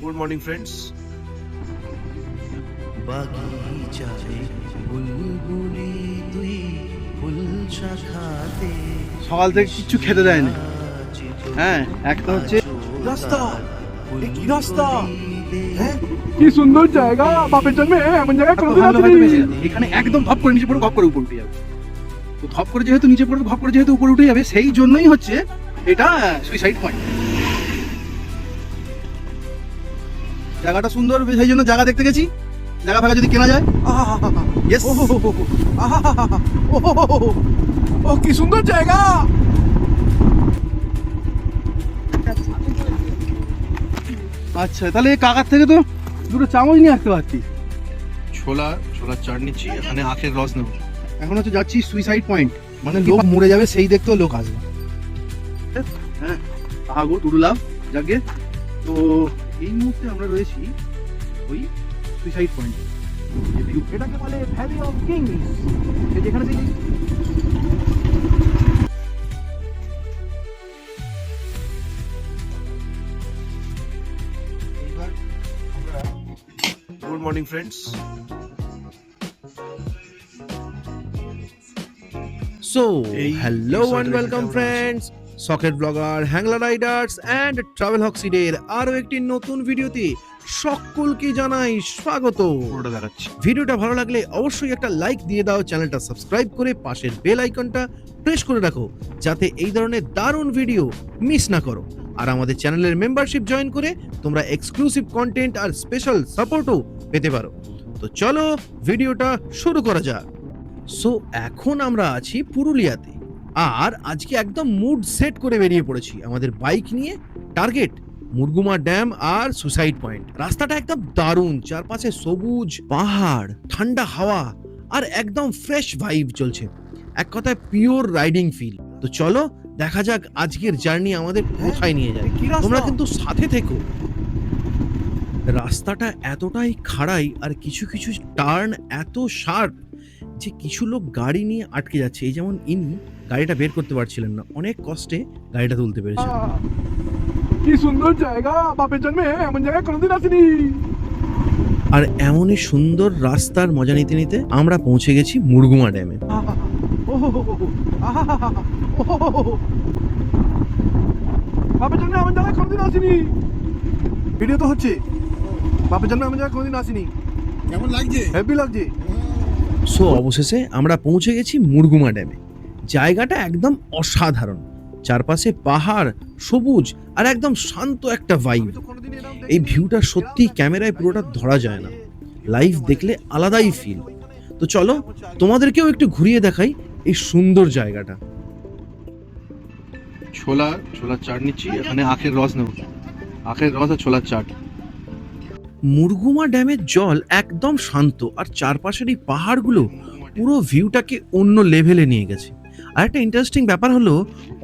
Good morning friends. সকাল থেকে কিচ্ছু খেতে দেয়নি। হ্যাঁ, একটা হচ্ছে রাস্তা, কি রাস্তা, কি সুন্দর জায়গা, বাপের জন্মে এমন জায়গায় কোনোদিন আসিনি। এখানে একদম ধপ করে নিচে পড়ে ধপ করে উপর উঠে যাবে। তো ধপ করে যেহেতু নিচে পড়ে ধপ করে যেহেতু উপরে উঠে যাবে, সেই জন্যই হচ্ছে এটা সুইসাইড পয়েন্ট। জায়গাটা সুন্দর, সেই জন্য জায়গা দেখতে গেছি। জায়গা ফাঁকা যদি কেনা যায়। ইয়েস, ও কি সুন্দর জায়গা। আচ্ছা, তাহলে কাকার থেকে তো দুটো চামচ নিয়ে আসতে পারছি। ছোলার চাট নিচ্ছি, এখানে আখের রস নেব। এখন হচ্ছে যাচ্ছি সুইসাইড পয়েন্ট, মানে লোক মরে যাবে সেই দেখতেও লোক আসবে। হ্যাঁ, আগো টুরুলাভ যাকে। তো এই মুহূর্তে আমরা রয়েছি ওই সুইসাইড পয়েন্ট, এটাকে বলে ভ্যালি অফ কিংস। যেখানে থেকে good morning friends. So, Hey, hello এই and সকালে welcome কেমন friends, socket blogger, Hangla riders and travel হক্সিডের আরো একটি নতুন ভিডিওতে সকলকে জানাই স্বাগত। পুরোটা দেখাচ্ছি। ভিডিওটা ভালো লাগলে অবশ্যই একটা লাইক দিয়ে দাও, চ্যানেলটা সাবস্ক্রাইব করে পাশের বেল আইকনটা প্রেস করে রাখো, যাতে এই ধরনের দারুণ ভিডিও মিস না করো। আর আমাদের চ্যানেলের মেম্বারশিপ জয়েন করে তোমরা এক্সক্লুসিভ কন্টেন্ট আর স্পেশাল সাপোর্টও পেতে পারো। তো চলো ভিডিওটা শুরু করা যাক। সো এখন আমরা আছি পুরুলিয়াতে, আর আজকে একদম মুড সেট করে বেরিয়ে পড়েছি আমাদের বাইক নিয়ে। টার্গেট মুরগুমা ড্যাম আর সুসাইড পয়েন্ট। রাস্তাটা একদম দারুণ, চারপাশে সবুজ পাহাড়, ঠান্ডা হাওয়া আর একদম ফ্রেশ ভাইব চলছে। এক কথায় পিওর রাইডিং ফিল। তো চলো দেখা যাক আজকের জার্নি আমাদের কোথায় নিয়ে যায়। তোমরা কিন্তু সাথে থেকো। রাস্তাটা এতটাই খাড়াই আর কিছু কিছু টার্ন এত শার্প যে কিছু লোক গাড়ি নিয়ে আটকে যাচ্ছে। এই যেমন ইনি গাড়িটা বের করতে পারছিলেন না, অনেক কষ্টে গাড়িটা তুলতে পেরেছেন। কি সুন্দর জায়গা, বাপের জন্মে এমন জায়গায় কোনোদিন আসিনি। আর এমনই সুন্দর রাস্তার মজা নিতে নিতে আমরা পৌঁছে গেছি মুরগুমা ড্যামে। বাপের জন্মে এমন জায়গায় কোনোদিন আসিনি। ভিডিও তো হচ্ছে, বাপের জন্মে এমন জায়গায় কোনোদিন আসিনি। কেমন লাগছে? হেভি লাগছে। সো অবশেষে আমরা পৌঁছে গেছি মুরগুমা ড্যামে। জায়গাটা একদম অসাধারণ, চারপাশে পাহাড়, সবুজ আর একদম শান্ত একটা ভাইব। এই ভিউটা সত্যি ক্যামেরায় পুরোটা ধরা যায় না, লাইভ দেখলে আলাদাই ফিল। তো চলো তোমাদেরকেও একটু ঘুরিয়ে দেখাই এই সুন্দর জায়গাটা। ছোলার চাট নিচ্ছি, এখানে আখের রস নেব। আখের রস আর ছোলার চাট। মুরগুমা ড্যামের জল একদম শান্ত, আর চারপাশের এই পাহাড়গুলো পুরো ভিউটাকে অন্য লেভেলে নিয়ে গেছে। আর একটা ইন্টারেস্টিং ব্যাপার হলো,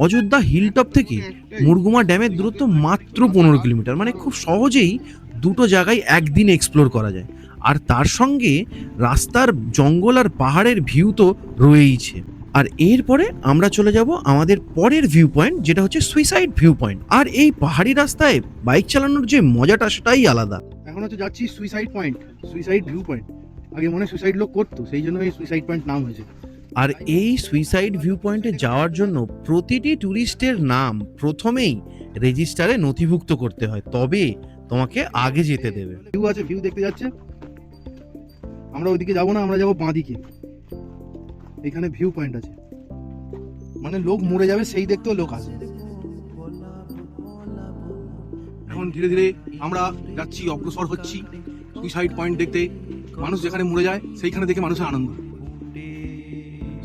অযোধ্যা হিলটপ থেকে মুরগুমা ড্যামের দূরত্ব মাত্র 15 কিলোমিটার, মানে খুব সহজেই দুটো জায়গায় একদিন এক্সপ্লোর করা যায়। আর তার সঙ্গে রাস্তার জঙ্গল আর পাহাড়ের ভিউ তো রয়েইছে। আর এরপরে আমরা চলে যাব আমাদের পরের ভিউ পয়েন্ট, যেটা হচ্ছে সুইসাইড ভিউ পয়েন্ট। আর এই পাহাড়ি রাস্তায় বাইক চালানোর যে মজাটা সেটাই আলাদা। এখন হচ্ছে যাচ্ছি suicide point, suicide view point. আগে মনে সুইসাইড লোক করতো, সেই জন্য এই সুইসাইড পয়েন্ট নাম হয়েছে। আর এই সুইসাইড ভিউ পয়েন্টে যাওয়ার জন্য প্রতিটি ট্যুরিস্টের নাম প্রথমেই রেজিস্টারে নথিভুক্ত করতে হয়, তবে তোমাকে আগে যেতে দেবে। ভিউ আছে, ভিউ দেখতে যাচ্ছে। আমরা ওইদিকে যাবো না, আমরা যাবো বাঁ দিকে। এখানে ভিউ পয়েন্ট আছে, মানে লোক মরে যাবে সেই দেখতেও লোক আসে। এখন ধীরে ধীরে আমরা যাচ্ছি, অগ্রসর হচ্ছি সুইসাইড পয়েন্ট দেখতে। মানুষ যেখানে মরে যায় সেইখানে দেখে মানুষের আনন্দ।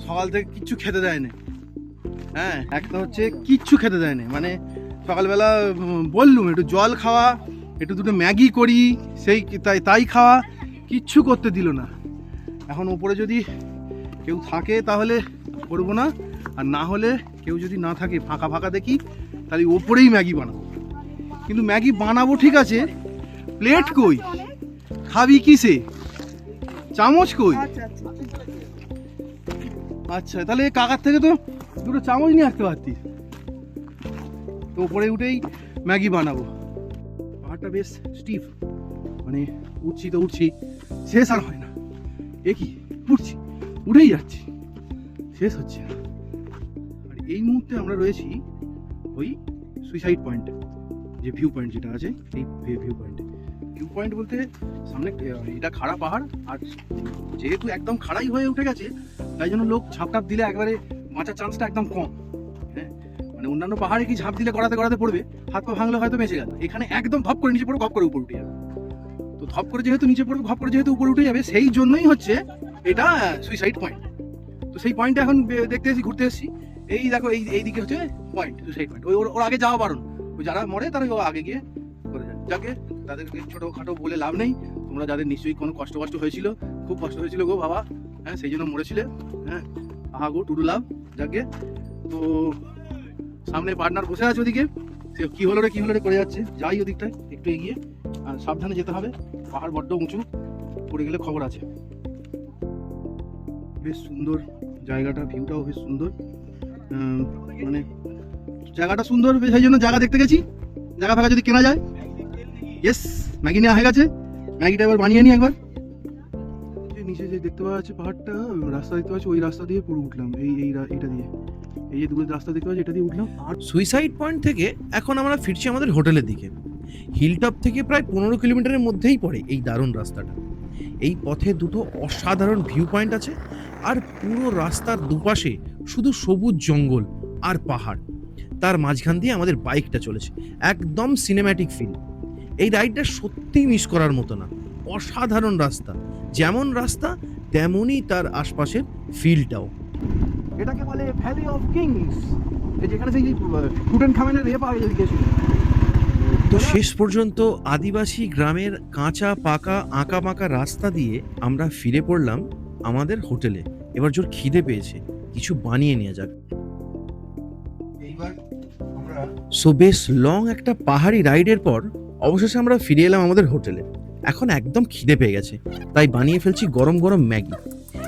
সকাল থেকে কিচ্ছু খেতে দেয় না। হ্যাঁ, একটা হচ্ছে কিচ্ছু খেতে দেয় না, মানে সকালবেলা বললুম একটু জল খাওয়া, একটু দুটো ম্যাগি করি, সেই তাই খাওয়া, কিচ্ছু করতে দিল না। এখন ওপরে যদি কেউ থাকে তাহলে করবো না, আর না হলে কেউ যদি না থাকে, ফাঁকা ফাঁকা দেখি, তাহলে ওপরেই ম্যাগি বানাবো। কিন্তু ম্যাগি বানাবো ঠিক আছে, প্লেট কই, খাবি কিসে, চামচ কই? আচ্ছা, তাহলে কাকার থেকে তো দুটো চামচ নিয়ে আসতে পারতিস। তো উপরে উঠেই ম্যাগি বানাবো। পাহাড়টা বেশ স্টিফ, মানে উঠছি তো উঠছি, শেষ আর হয় না। এ কি, উঠছি উঠেই যাচ্ছি, শেষ হচ্ছে না। আর এই মুহূর্তে আমরা রয়েছি ওই সুইসাইড পয়েন্ট, যে ভিউ পয়েন্ট যেটা আছে, এই ভিউ পয়েন্ট বলতে সামনে এটা খাড়া পাহাড়, আর যেহেতু একদম খাড়াই হয়ে উঠে গেছে, তাই জন্য লোক ঝাঁপটাপ দিলে একবারে বাঁচার চান্সটা একদম কম। হ্যাঁ, মানে অন্যান্য পাহাড়ে কি ঝাঁপ দিলে গড়াতে পড়বে, হাত পা ভাঙলে হয়তো বেঁচে গেল, এখানে একদম ধপ করে নিচে পড়ে ঘপ করে উপরে উঠে যাবে। তো ধপ করে যেহেতু নিচে পড়বে, ঘপ করে যেহেতু উপরে উঠে যাবে, সেই জন্যই হচ্ছে এটা সুইসাইড পয়েন্ট। তো সেই পয়েন্টে এখন দেখতে এসেছি, ঘুরতে এসেছি। এই দেখো, এই দিকে হচ্ছে পয়েন্ট, সুইসাইড পয়েন্ট। ওর আগে যাওয়া বারণ, ওই যারা মরে তারা আগে গিয়ে করে যায়। যাকে তাদেরকে ছোটোখাটো বলে লাভ নেই, তোমরা যাদের নিশ্চয়ই কোনো কষ্ট হয়েছিল, খুব কষ্ট হয়েছিল গো বাবা, হ্যাঁ, সেই জন্য মরেছিলে, হ্যাঁ, আহা গো টুডু লাভ। যাকে তো সামনে পার্টনার বসে আছে ওদিকে, সে কি হলো রে করে যাচ্ছে। যাই ওদিকটায় একটু এগিয়ে, আর সাবধানে যেতে হবে, পাহাড় বড্ড উঁচু, পড়ে গেলে খবর আছে। বেশ সুন্দর জায়গাটা, ভিউটাও বেশ সুন্দর, মানে জায়গাটা সুন্দর, সেই জন্য জায়গা দেখতে গেছি। জায়গা ফাঁকা যদি কেনা যায়। ইয়েস, ম্যাগি নেওয়া হয়ে গেছে, ম্যাগিটা এবার বানিয়ে নিই একবার। নিচে যে দেখতে পাওয়া যাচ্ছে পাহাড়টা, রাস্তা দেখতে পাচ্ছি, ওই রাস্তা দিয়ে পুরো উঠলাম, এইটা দিয়ে, এই যে দুটো রাস্তা দেখতে পাচ্ছি, এটা দিয়ে উঠলাম। আর সুইসাইড পয়েন্ট থেকে এখন আমরা ফিরছি আমাদের হোটেলের দিকে। হিলটপ থেকে প্রায় 15 কিলোমিটারের মধ্যেই পড়ে এই দারুণ রাস্তাটা। এই পথে দুটো অসাধারণ ভিউ পয়েন্ট আছে, আর পুরো রাস্তার দুপাশে শুধু সবুজ জঙ্গল আর পাহাড়, তার মাঝখান দিয়ে আমাদের বাইকটা চলেছে, একদম সিনেম্যাটিক ফিল। এই রাইডটা সত্যিই মিস করার মতো না, অসাধারণ রাস্তা, যেমন রাস্তা তেমনই তার আশপাশের ফিলটাও। এটাকে বলে ভ্যালি অফ কিংস, যেখানে সেই টুটানখামেনের পাওয়া গেছিল। তো শেষ পর্যন্ত আদিবাসী গ্রামের কাঁচা পাকা আঁকা বাঁকা রাস্তা দিয়ে আমরা ফিরে পড়লাম আমাদের হোটেলে। এবার জোর খিদে পেয়েছে, কিছু বানিয়ে নিয়ে যাক। সো বেশ লং একটা পাহাড়ি রাইডের পর অবশেষে আমরা ফিরে এলাম আমাদের হোটেলে। এখন একদম খিদে পেয়ে গেছে, তাই বানিয়ে ফেলছি গরম গরম ম্যাগি।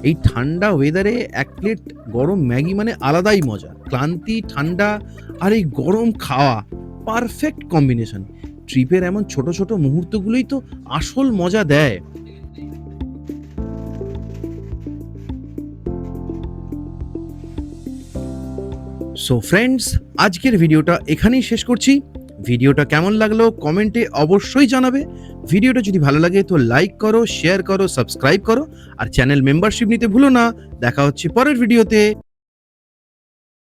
এই ঠান্ডা ওয়েদারে এক প্লেট গরম ম্যাগি মানে আলাদাই মজা। ক্লান্তি, ঠান্ডা আর এই গরম খাওয়া, পারফেক্ট কম্বিনেশন। ট্রিপের এমন ছোট ছোট মুহূর্তগুলোই তো আসল মজা দেয়। সো ফ্রেন্ডস, আজকের ভিডিওটা এখানেই শেষ করছি। ভিডিওটা কেমন লাগলো কমেন্টে অবশ্যই জানাবে। ভিডিওটা যদি ভালো লাগে তো লাইক করো, শেয়ার করো, সাবস্ক্রাইব করো, আর চ্যানেল মেম্বারশিপ নিতে ভুলো না। দেখা হচ্ছে পরের ভিডিওতে।